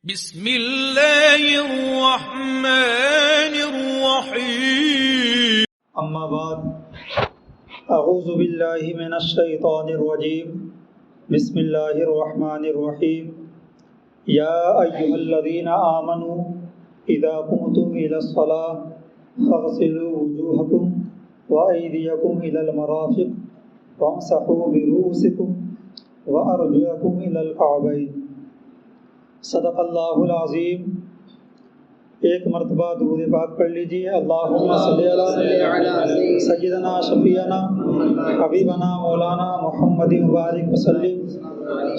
بسم اللہ الرحمن الرحیم اما بعد اعوذ باللہ من الشیطان الرجیم بسم اللہ الرحمن الرحیم یا ایہا الذین آمنوا اذا قمتم الى الصلاة فاغسلوا وجوہکم وایدیکم الى المرافق وامسحوا برؤوسکم وارجلکم الى الکعبین۔ صدق اللہ العظیم۔ ایک مرتبہ درود پاک پڑھ لیجیے۔ اللہم صلی علی سیدنا شفیعنا حبیبنا مولانا محمد مبارک وسلم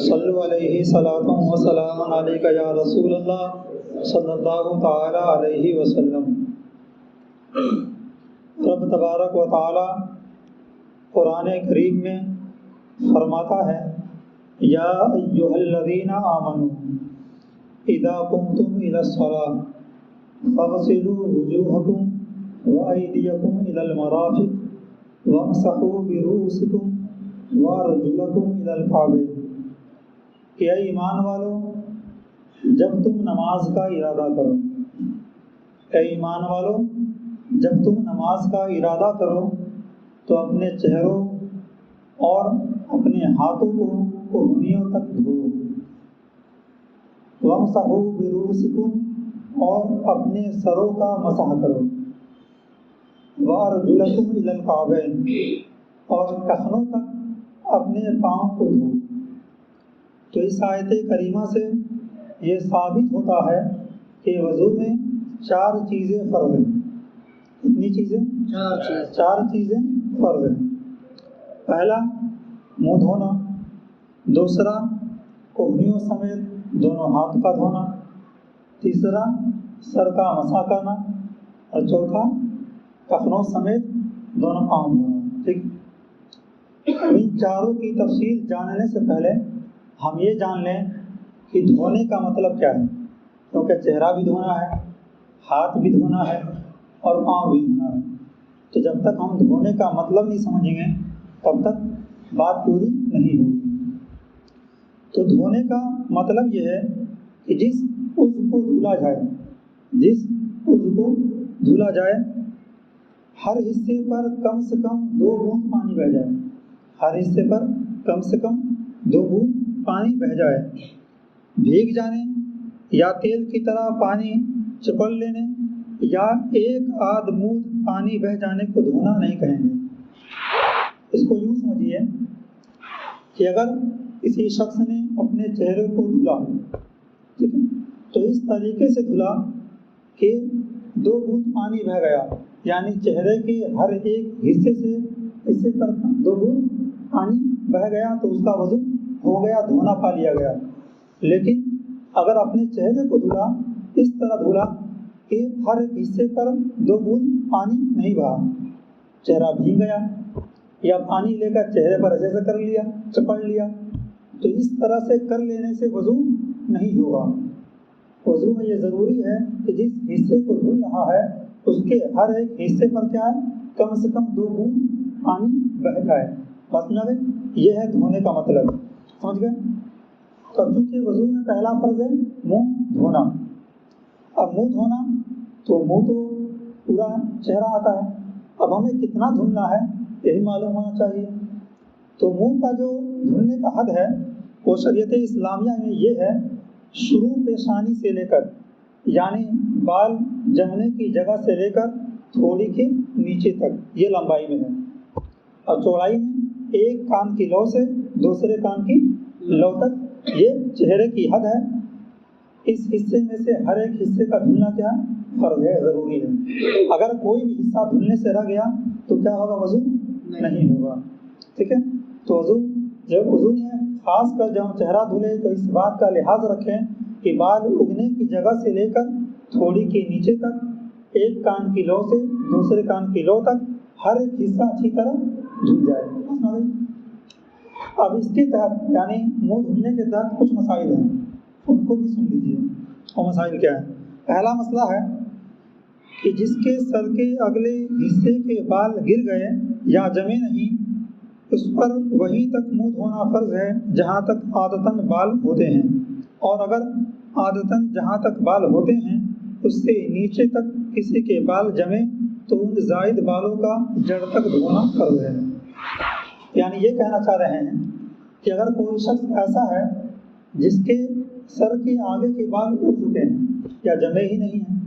صلو علیہ صلاۃ و سلام علیک یا رسول اللہ صلی اللہ تعالی علیہ وسلم۔ رب تبارک و تعالی قرآن کریم میں فرماتا ہے یا ایھا الذین آمنوا اذا قمتم الى الصلاة فاغسلوا وجوہکم وایدیکم الى المرافق وامسحوا برؤوسکم وارجلکم الى الکعبین۔ کہ اے ایمان والو، جب تم نماز کا ارادہ کرو، اے ایمان والو جب تم نماز کا ارادہ کرو تو اپنے چہروں اور اپنے ہاتھوں کو کہنیوں تک دھو، وامسحوا برؤوسکم اور اپنے سروں کا مسح کرو، وارجلکم الی الکعبین اور ٹخنوں تک اپنے پاؤں کو دھو۔ تو اس آیت کریمہ سے یہ ثابت ہوتا ہے کہ وضو میں چار چیزیں فرض ہیں۔ کتنی چیزیں؟ چار چیزیں فرض ہیں۔ پہلا منہ دھونا، دوسرا کہنیوں سمیت دونوں ہاتھ کا دھونا، تیسرا سر کا مسح کرنا اور چوتھا ٹخنوں سمیت دونوں پاؤں دھونا۔ ٹھیک، ان چاروں کی تفصیل جاننے سے پہلے ہم یہ جان لیں کہ دھونے کا مطلب کیا ہے، کیونکہ چہرہ بھی دھونا ہے، ہاتھ بھی دھونا ہے اور پاؤں بھی دھونا ہے۔ تو جب تک ہم دھونے کا مطلب نہیں سمجھیں گے تب تک بات پوری نہیں ہوگی۔ تو دھونے کا مطلب یہ ہے کہ جس عضو کو دھلا جائے، جس عضو کو دھلا جائے ہر حصے پر کم سے کم 2 بوند پانی بہہ جائے، ہر حصے پر کم سے کم 2 بوند پانی بہہ جائے۔ بھیگ جانے یا تیل کی طرح پانی چپڑ لینے یا ایک آدھ بوند پانی بہہ جانے کو دھونا نہیں کہیں گے۔ اس کو یوں سمجھیے کہ اگر کسی شخص نے اپنے چہرے کو دھلا، ٹھیک ہے، تو اس طریقے سے دھلا کہ 2 بوند پانی بہہ گیا، یعنی چہرے کے ہر ایک حصے پر 2 بوند پانی بہہ گیا تو اس کا وضو ہو گیا، دھونا پا لیا گیا۔ لیکن اگر اپنے چہرے کو دھلا اس طرح دھلا کہ ہر ایک حصے پر 2 بوند پانی نہیں بہا، چہرہ بھیگ گیا یا پانی لے کر چہرے پر ایسے کر لیا، چپڑ لیا، تو اس طرح سے کر لینے سے وضو نہیں ہوگا۔ وضو میں یہ ضروری ہے کہ جس حصے کو دھل رہا ہے اس کے ہر ایک حصے پر کیا ہے، کم سے کم 2 بوند پانی بہہ جائے۔ بس نہ یہ ہے دھونے کا مطلب، سمجھ گئے؟ تو چونکہ وضو میں پہلا فرض ہے منہ دھونا۔ اب منہ دھونا تو منہ تو پورا چہرہ آتا ہے، اب ہمیں کتنا دھلنا ہے یہی معلوم ہونا چاہیے۔ تو منہ کا جو دھلنے کا حد ہے وہ شریعت اسلامیہ میں یہ ہے، شروع پیشانی سے لے کر، یعنی بال جمنے کی جگہ سے لے کر تھوڑی کے نیچے تک، یہ لمبائی میں ہے، اور چوڑائی میں ایک کان کی لو سے دوسرے کان کی لو تک یہ چہرے کی حد ہے۔ اس حصے میں سے ہر ایک حصے کا دھلنا کیا فرض ہے، ضروری ہے۔ اگر کوئی بھی حصہ دھلنے سے رہ گیا تو کیا ہوگا، وضو نہیں ہوگا۔ ٹھیک ہے، تو وضو میں خاص کر جب ہم چہرہ دھلے تو اس بات کا لحاظ رکھیں کہ بال اگنے کی جگہ سے لے کر تھوڑی کے نیچے تک، ایک کان کی لو سے دوسرے کان کی لو تک ہر ایک حصہ اچھی طرح دھل جائے۔ اب اس کے تحت یعنی منہ دھلنے کے تحت کچھ مسائل ہیں، ان کو بھی سن لیجیے۔ وہ مسائل کیا ہیں؟ پہلا مسئلہ ہے کہ جس کے سر کے اگلے حصے کے بال گر گئے یا جمے نہیں، اس پر وہیں تک منہ دھونا فرض ہے جہاں تک عادتاً بال ہوتے ہیں، اور اگر عادتاً جہاں تک بال ہوتے ہیں اس سے نیچے تک کسی کے بال جمے تو ان زائد بالوں کا جڑ تک دھونا فرض ہے۔ یعنی یہ کہنا چاہ رہے ہیں کہ اگر کوئی شخص ایسا ہے جس کے سر کے آگے کے بال اڑ چکے ہیں یا جمے ہی نہیں ہیں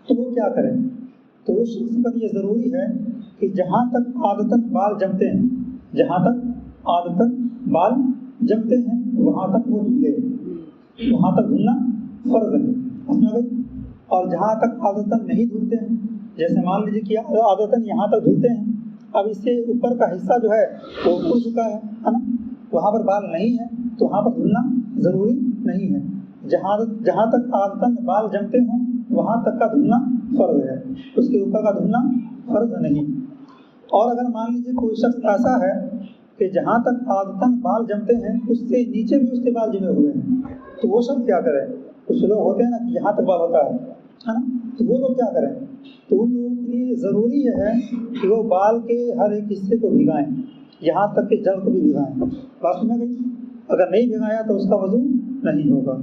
تو وہ کیا کرے؟ تو اس شخص پر یہ ضروری ہے کہ جہاں تک عادتاً بال جمتے ہیں، جہاں تک عادتاً بال جمتے ہیں وہاں تک وہ دھلے، وہاں تک دھلنا فرض ہے، سمجھ گئی؟ اور جہاں تک عادتاً نہیں دھلتے ہیں، جیسے مان لیجیے کہ عادتاً یہاں تک دھلتے ہیں، اب اس سے اوپر کا حصہ جو ہے وہ اڑ چکا ہے نا، وہاں پر بال نہیں ہے تو وہاں پر دھلنا ضروری نہیں ہے۔ جہاں تک عادتاً بال جمتے ہوں وہاں تک کا دھلنا فرض ہے، اس کے اوپر کا دھلنا فرض نہیں۔ اور اگر مان لیجیے کوئی شخص ایسا ہے کہ جہاں تک عادتاً بال جمتے ہیں اس سے نیچے بھی اس کے بال جمے ہوئے ہیں تو وہ شخص کیا کرے؟ کچھ لوگ ہوتے ہیں نا کہ یہاں تک بال ہوتا ہے نا، تو وہ لوگ کیا کریں؟ تو ان لوگوں کے لیے ضروری یہ ہے کہ وہ بال کے ہر ایک حصے کو بھگائیں، یہاں تک کہ جڑ کو بھی بھگائیں۔ بات سمجھ گئی؟ اگر نہیں بھگایا تو اس کا وضو نہیں ہوگا۔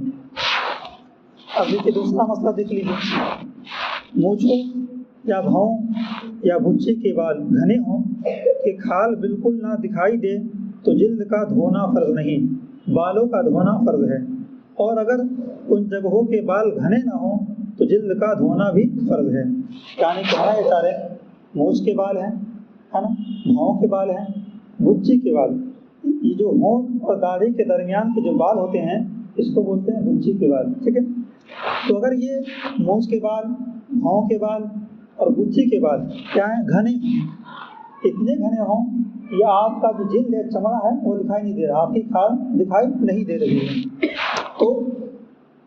اب دیکھیے دوسرا مسئلہ دیکھ لیجیے، مونچھوں یا بھاؤں یا بچے کے بال گھنے ہوں کہ کھال بالکل نہ دکھائی دے تو جلد کا دھونا فرض نہیں، بالوں کا دھونا فرض ہے۔ اور اگر ان جگہوں کے بال گھنے نہ ہوں تو جلد کا دھونا بھی فرض ہے۔ یعنی کہنا یہ چاہ رہے مونچھ کے بال ہیں ہے نا، بھاؤں کے بال ہیں، بچی کے بال، یہ جو ہونٹ اور داڑھی کے درمیان کے جو بال ہوتے ہیں اس کو بولتے ہیں بچی کے بال، ٹھیک ہے؟ تو اگر یہ مونچھ کے بال، بھاؤں کے بال اور بچی کے بال کیا ہیں؟ گھنے ہوں، اتنے گھنے ہوں کہ آپ کا جو جلد ہے، چمڑا ہے، وہ دکھائی نہیں دے رہا، آپ کی کھال دکھائی نہیں دے رہی ہے، تو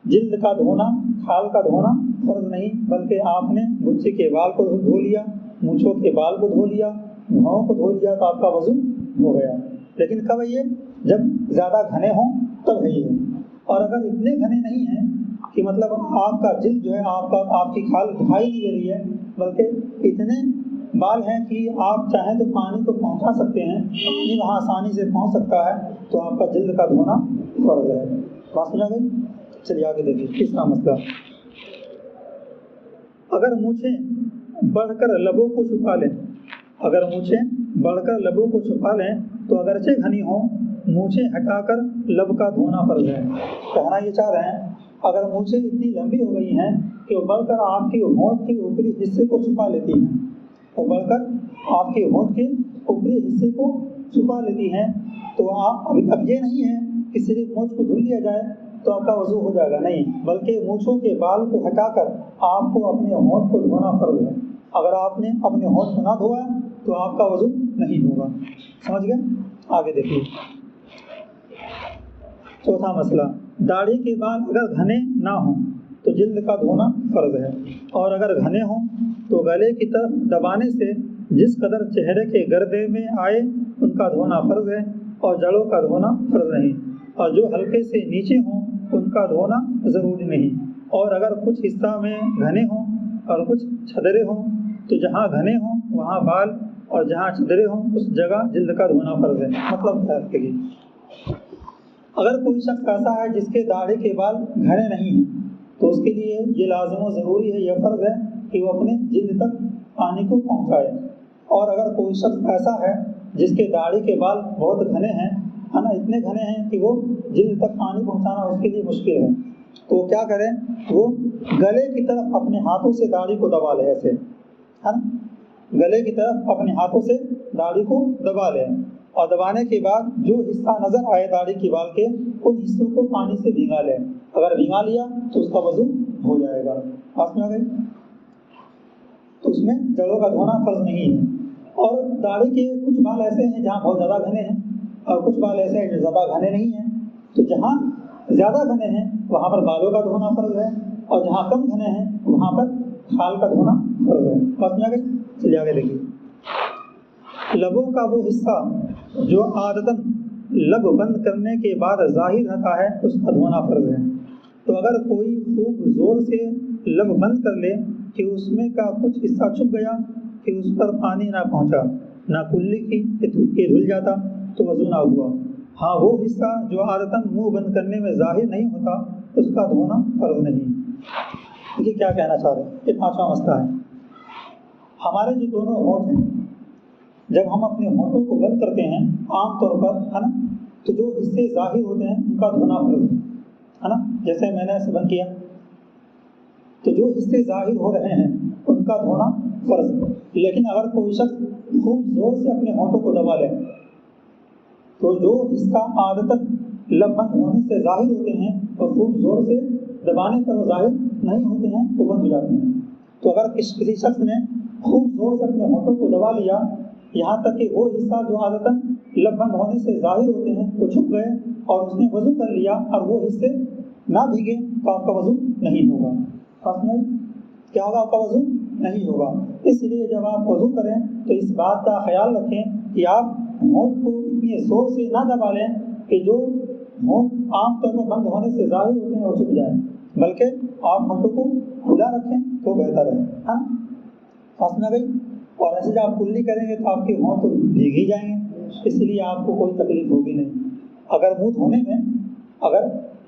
جلد کا دھونا، کھال کا دھونا فرض نہیں، بلکہ آپ نے بچی کے بال کو دھو لیا، مونچھوں کے بال کو دھو لیا، بھاؤں کو دھو لیا تو آپ کا وضو ہو گیا۔ لیکن کب ہے یہ؟ جب زیادہ گھنے ہوں تب ہے یہ۔ اور اگر اتنے گھنے نہیں ہیں کہ مطلب آپ کا جلد جو ہے آپ کی کھال دکھائی نہیں دے رہی ہے، بلکہ اتنے بال ہیں کہ آپ چاہیں تو پانی کو پہنچا سکتے ہیں، پانی وہاں آسانی سے پہنچ سکتا ہے، تو آپ کا جلد کا دھونا فرض ہے۔ بات سمجھ گئی؟ چلیے آگے دیکھیے تیسرا مسئلہ، اگر مونچھیں بڑھ کر لبوں کو چھپا لیں، اگر مونچھیں بڑھ کر لبوں کو چھپا لیں تو اگرچہ گھنی ہوں مونچھیں ہٹا کر لب کا دھونا فرض ہے۔ کہنا یہ چاہ رہے ہیں اگر مونچھیں اتنی لمبی ہو گئی ہیں کہ وہ بڑھ کر آپ کی ہونٹ کے اوپری حصے کو چھپا لیتی ہیں، وہ بڑھ کر آپ کے ہونٹ کے اوپری حصے کو چھپا لیتی ہیں، تو آپ اب یہ نہیں ہے کہ صرف مونچھ کو دھل لیا جائے تو آپ کا وضو ہو جائے گا، نہیں، بلکہ مونچھوں کے بال کو ہٹا کر آپ کو اپنے ہونٹ کو دھونا فرض ہے۔ اگر آپ نے اپنے ہونٹ کو نہ دھویا تو آپ کا وضو نہیں ہوگا۔ سمجھ گئے؟ آگے دیکھیے چوتھا مسئلہ، داڑھی کے بال اگر گھنے نہ ہوں تو جلد کا دھونا فرض ہے، اور اگر گھنے ہوں تو گلے کی طرف دبانے سے جس قدر چہرے کے گردے میں آئے ان کا دھونا فرض ہے، اور جڑوں کا دھونا فرض نہیں، اور جو ہلکے سے نیچے ہوں ان کا دھونا ضروری نہیں۔ اور اگر کچھ حصہ میں گھنے ہوں اور کچھ چھدرے ہوں تو جہاں گھنے ہوں وہاں بال اور جہاں چھدرے ہوں اس جگہ جلد کا دھونا فرض ہے۔ مطلب کیا ہے؟ اگر کوئی شخص ایسا ہے جس کے داڑھی کے بال گھنے نہیں ہیں تو اس کے لیے یہ لازم و ضروری ہے، یہ فرض ہے کہ وہ اپنے جلد تک پانی کو پہنچائے۔ اور اگر کوئی شخص ایسا ہے جس کے داڑھی کے بال بہت گھنے ہیں، ہے نا، اتنے گھنے ہیں کہ وہ جلد تک پانی پہنچانا اس کے لیے مشکل ہے، تو وہ کیا کریں؟ وہ گلے کی طرف اپنے ہاتھوں سے داڑھی کو دبا لے، ایسے ہے نا، گلے کی طرف اپنے ہاتھوں سے داڑھی کو دبا لیں، اور دبانے کے بعد جو حصہ نظر آئے داڑھی کے بال کے ان حصوں کو پانی سے بھیگا لیں۔ اگر بھیگا لیا تو اس کا وضو ہو جائے گا۔ بات میں آ گئی؟ تو اس میں جڑوں کا دھونا فرض نہیں ہے۔ اور داڑھی کے کچھ بال ایسے ہیں جہاں بہت زیادہ گھنے ہیں اور کچھ بال ایسے ہیں جو زیادہ گھنے نہیں ہیں، تو جہاں زیادہ گھنے ہیں وہاں پر بالوں کا دھونا فرض ہے، اور جہاں کم گھنے ہیں وہاں پر کھال کا دھونا فرض ہے۔ بات میں آ گئی؟ چلیے آگے دیکھیے، لبوں کا وہ حصہ جو عادتاً لب بند کرنے کے بعد ظاہر رہتا ہے اس کا دھونا فرض ہے۔ تو اگر کوئی خوب زور سے لب بند کر لے کہ اس میں کا کچھ حصہ چھپ گیا کہ اس پر پانی نہ پہنچا، نہ کلی کی کہ دھل جاتا تو وضو نہ ہوا۔ ہاں وہ حصہ جو عادتاً منہ بند کرنے میں ظاہر نہیں ہوتا اس کا دھونا فرض نہیں۔ یہ کیا کہنا چاہ رہے ہیں؟ یہ پانچواں مسئلہ ہے۔ ہمارے جو دونوں ہونٹ ہیں، جب ہم اپنے ہونٹوں کو بند کرتے ہیں عام طور پر، ہے نا، تو جو حصے ظاہر ہوتے ہیں ان کا دھونا فرض ہے نا، جیسے میں نے اسے بند کیا تو جو حصے ظاہر ہو رہے ہیں ان کا دھونا فرض۔ لیکن اگر کوئی شخص خوب زور سے اپنے ہونٹوں کو دبا لے تو جو حصہ عادتاً لب بند ہونے سے ظاہر ہوتے ہیں اور خوب زور سے دبانے پر وہ ظاہر نہیں ہوتے ہیں وہ بند ہو جاتے ہیں۔ تو اگر کسی شخص نے خوب زور سے اپنے ہونٹوں کو دبا لیا یہاں تک کہ وہ حصہ جو عادتاً لب بند ہونے سے ظاہر ہوتے ہیں وہ چھپ گئے اور اس نے وضو کر لیا اور وہ حصے نہ بھیگے تو آپ کا وضو نہیں ہوگا۔ آپ نے کیا ہوگا؟ آپ کا وضو نہیں ہوگا۔ اس لیے جب آپ وضو کریں تو اس بات کا خیال رکھیں کہ آپ ہونٹ کو اتنی زور سے نہ دبا لیں کہ جو ہونٹ عام طور پر بند ہونے سے ظاہر ہوتے ہیں وہ چھپ جائیں، بلکہ آپ ہونٹوں کو کھلا رکھیں تو بہتر ہے۔ ہاں سمجھ میں گئی؟ اور ایسے جب آپ کلی کریں گے تو آپ کے ہونٹ تو بھیگ ہی جائیں گے، اس لیے آپ کو کوئی تکلیف ہوگی نہیں۔ اگر منہ دھونے میں اگر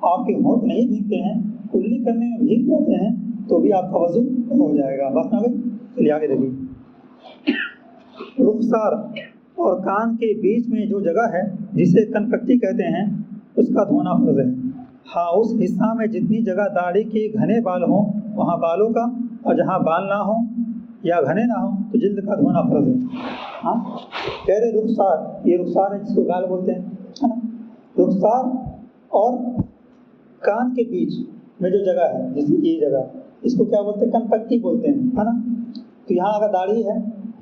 آپ کے ہونٹ نہیں بھیگتے ہیں، کلی کرنے میں بھیگ جاتے ہیں تو بھی آپ کا وضو ہو جائے گا۔ بس نہ گئی؟ چلیے آگے دیکھیے۔ رخسار اور کان کے بیچ میں جو جگہ ہے جسے کنپٹی کہتے ہیں اس کا دھونا فرض ہے۔ ہاں اس حصہ میں جتنی جگہ داڑھی کے گھنے بال ہوں وہاں بالوں کا، اور جہاں بال نہ ہوں یا گھنے نہ ہوں تو جلد کا دھونا فرض ہے۔ ہاں کہہ رہے رخسار، یہ رخسار ہے جس کو گال بولتے ہیں، رخسار اور کان کے بیچ میں جو جگہ ہے جیسے یہ جگہ اس کو کیا بولتے ہیں؟ کنپٹی بولتے ہیں، ہے نا۔ تو یہاں اگر داڑھی ہے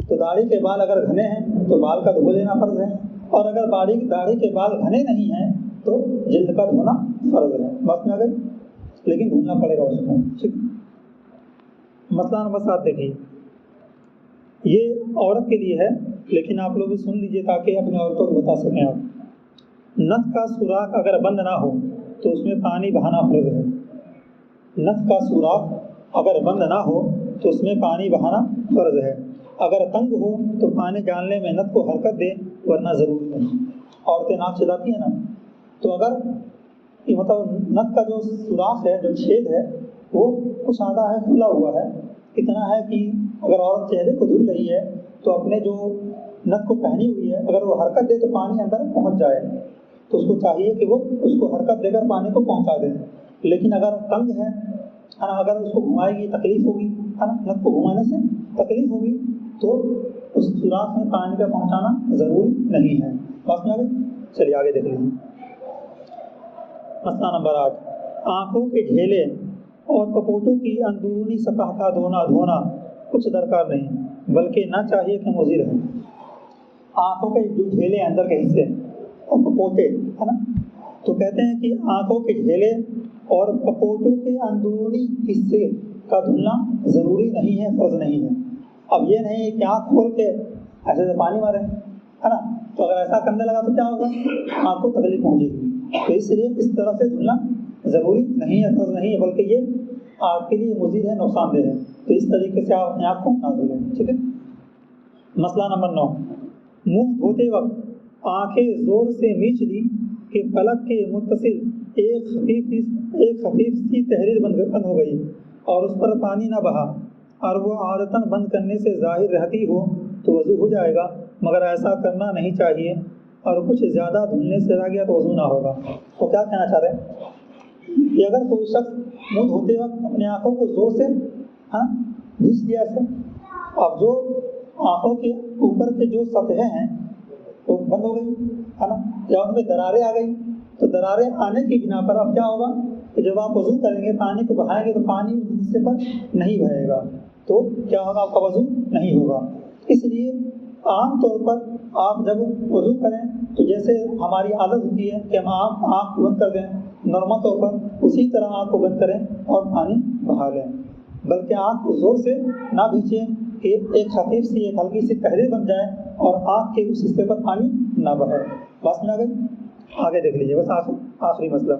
تو داڑھی کے بال اگر گھنے ہیں تو بال کا دھو لینا فرض ہے، اور اگر داڑھی کے بال گھنے نہیں ہیں تو جلد کا دھونا فرض ہے۔ بات میں آ گئی؟ لیکن دھونا پڑے گا اس کو، ٹھیک۔ مسئلہ نمبر 7 دیکھیے، یہ عورت کے لیے ہے لیکن آپ لوگ بھی سن لیجئے تاکہ اپنے عورتوں کو بتا سکیں آپ۔ نتھ کا سوراخ اگر بند نہ ہو تو اس میں پانی بہانا فرض ہے۔ نتھ کا سوراخ اگر بند نہ ہو تو اس میں پانی بہانا فرض ہے۔ اگر تنگ ہو تو پانی ڈالنے میں نتھ کو حرکت دے ورنہ ضروری نہیں۔ عورتیں ناک چلاتی ہیں نا، تو اگر مطلب نتھ کا جو سوراخ ہے، جو چھید ہے، وہ کچھ آدھا ہے کھلا ہوا ہے، اتنا ہے کہ اگر عورت چہرے کو دھل رہی ہے تو اپنے جو نتھ کو پہنی ہوئی ہے اگر وہ حرکت دے تو پانی اندر پہنچ جائے، تو اس کو چاہیے کہ وہ اس کو حرکت دے کر پانی کو پہنچا دے۔ لیکن اگر تنگ ہے نا، اگر اس کو گھمائے گی تکلیف ہوگی، ہے نا، نتھ کو گھمانے سے تکلیف ہوگی تو اس سوراخ میں پانی کا پہنچانا ضروری نہیں ہے۔ بات میں آ گئی؟ چلیے آگے دیکھ لیجیے۔ مسئلہ نمبر 8، آنکھوں کے ڈھیلے اور کپوٹوں کی اندرونی سطح کا دھونا کچھ درکار نہیں بلکہ نہ چاہیے کہ مضر ہے۔ آنکھوں کے جو ڈھیلے اندر کے حصے اور کپوٹے، ہے نا، تو کہتے ہیں کہ آنکھوں کے ڈھیلے اور کپوٹوں کے اندرونی حصے کا دھلنا ضروری نہیں ہے، فرض نہیں ہے۔ اب یہ نہیں ہے کہ آنکھ کھول کے ایسے سے پانی مارے، ہے نا، تو اگر ایسا کرنے لگا تو کیا ہوگا؟ آنکھ کو تکلیف پہنچے گی۔ تو اس لیے اس طرح سے دھلنا ضروری نہیں ہے، فرض نہیں ہے، بلکہ یہ آپ کے لیے مضر ہے، نقصان دہ ہے۔ تو اس طریقے سے آپ اپنے آپ کو نہ دھلیں، ٹھیک ہے۔ مسئلہ نمبر 9، منہ دھوتے وقت آنکھیں زور سے میچ لی کہ پلک کے متصل ایک خفیف سی تحریر بند ہو گئی اور اس پر پانی نہ بہا اور وہ عادتاً بند کرنے سے ظاہر رہتی ہو تو وضو ہو جائے گا، مگر ایسا کرنا نہیں چاہیے، اور کچھ زیادہ دھلنے سے رہ گیا تو وضو نہ ہوگا۔ تو کیا کہنا چاہ رہے ہیں کہ اگر کوئی شخص منہ دھوتے وقت اپنی آنکھوں کو زور سے بھیج دیا ایسے، اب جو آنکھوں کے اوپر کے جو سطحیں ہیں وہ بند ہو گئی، ہے نا، یا ان میں دراریں آ گئی، تو دراریں آنے کی بنا پر اب کیا ہوگا کہ جب آپ وضو کریں گے پانی کو بہائیں گے تو پانی اس حصے پر نہیں بہے گا، تو کیا ہوگا؟ آپ کا وضو نہیں ہوگا۔ اس لیے عام طور پر آپ جب وضو کریں تو جیسے ہماری عادت ہوتی ہے کہ ہم آنکھ کو بند کر دیں نارمل طور پر، اسی طرح آنکھ کو بند کریں اور پانی بہا لیں، بلکہ آنکھ کو زور سے نہ بھیجیں کہ ایک خفیف سی ایک ہلکی سی تحریر بن جائے اور آنکھ کے اس حصے پر پانی نہ بہے۔ بات میں آ گئی؟ آگے دیکھ لیجیے، بس آخری مسئلہ،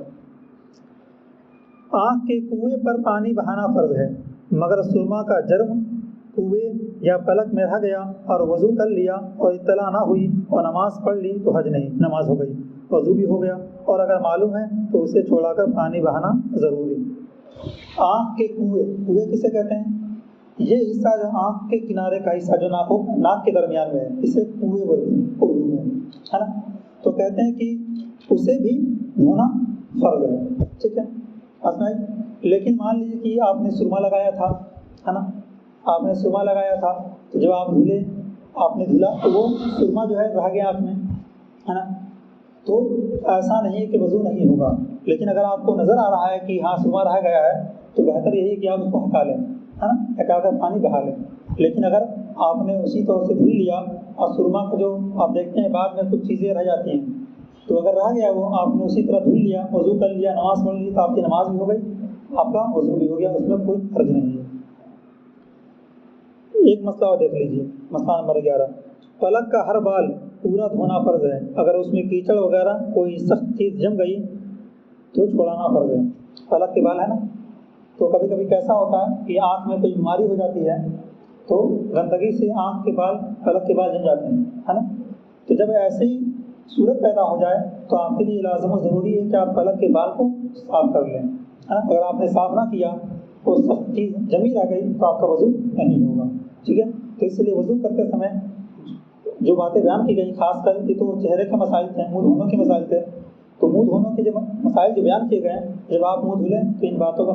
آنکھ کے کنویں پر پانی بہانا فرض ہے، مگر سرما کا جرم ہوئے یا پلک میں رہ گیا اور وضو کر لیا اور اطلاع نہ ہوئی اور نماز پڑھ لی تو حج نہیں، نماز ہو گئی، وضو بھی ہو گیا، اور اگر معلوم ہے تو اسے چھوڑا کر پانی بہانا ضروری۔ آنکھ کے کوے کسے کہتے ہیں؟ یہ حصہ جو آنکھ کے کنارے کا حصہ جو ناک کے درمیان میں ہے، اسے کوے بولتے ہیں اردو میں، ہے نا؟ تو کہتے ہیں کہ اسے بھی دھونا فرض ہے، ٹھیک ہے؟ لیکن مان لیجیے کہ آپ نے سرما لگایا تھا، ہے نا؟ آپ نے سرما لگایا تھا تو جب آپ دھلے، آپ نے دھلا تو وہ سرما جو ہے رہ گیا آنکھ میں، ہے نا؟ تو ایسا نہیں ہے کہ وضو نہیں ہوگا، لیکن اگر آپ کو نظر آ رہا ہے کہ ہاں سرما رہ گیا ہے تو بہتر یہی ہے کہ آپ اس کو ہٹا لیں، ہے نا؟ ہٹا کر پانی بہا لیں۔ لیکن اگر آپ نے اسی طور سے دھل لیا اور سرما کو جو آپ دیکھتے ہیں بعد میں کچھ چیزیں رہ جاتی ہیں، تو اگر رہ گیا وہ آپ نے اسی طرح دھل لیا، وضو کر لیا، نماز پڑھ لی، تو آپ کی نماز بھی ہو گئی، آپ کا وضو بھی ہو گیا، اس میں کوئی حرج نہیں ہے۔ ایک مسئلہ اور دیکھ لیجیے، مسئلہ نمبر 11، پلک کا ہر بال پورا دھونا فرض ہے، اگر اس میں کیچڑ وغیرہ کوئی سخت چیز جم گئی تو چھوڑانا فرض ہے۔ پلک کے بال ہے نا، تو کبھی کبھی کیسا ہوتا ہے کہ آنکھ میں کوئی بیماری ہو جاتی ہے تو گندگی سے آنکھ کے بال، پلک کے بال جم جاتے ہیں، ہے نا؟ تو جب ایسے ہی صورت پیدا ہو جائے تو آپ کے لیے لازم و ضروری ہے کہ آپ پلک کے بال کو صاف کر لیں، ہے نا؟ اگر آپ نے صاف نہ کیا، وہ سخت چیز جمی رہ گئی تو آپ کا وضو نہیں ہوگا، ٹھیک ہے؟ تو اس لیے وضو کرتے سمے جو باتیں بیان کی گئی، خاص کر کے تو چہرے کے مسائل تھے، منہ دھونے کے مسائل تھے، تو منہ دھونے کے جو مسائل جو بیان کیے گئے، جب آپ منہ دھلیں تو ان باتوں کا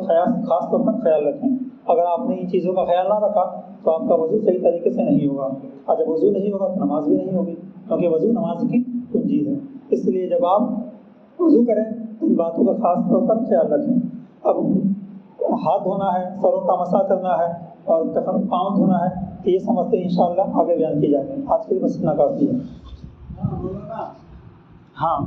خاص طور پر خیال رکھیں۔ اگر آپ نے ان چیزوں کا خیال نہ رکھا تو آپ کا وضو صحیح طریقے سے نہیں ہوگا، اور جب وضو نہیں ہوگا تو نماز بھی نہیں ہوگی، کیونکہ وضو نماز کی کنجی ہے۔ اس لیے جب آپ وضو کریں تو ان باتوں کا خاص طور پر خیال رکھیں۔ اب ہاتھ دھونا ہے، سروں کا مسح کرنا ہے، اور پاؤں دھونا ہے، تو یہ سمجھتے ہیں انشاءاللہ آگے بیان کی جائے گی۔ آج کے لیے بس اتنا کافی ہے۔ ہاں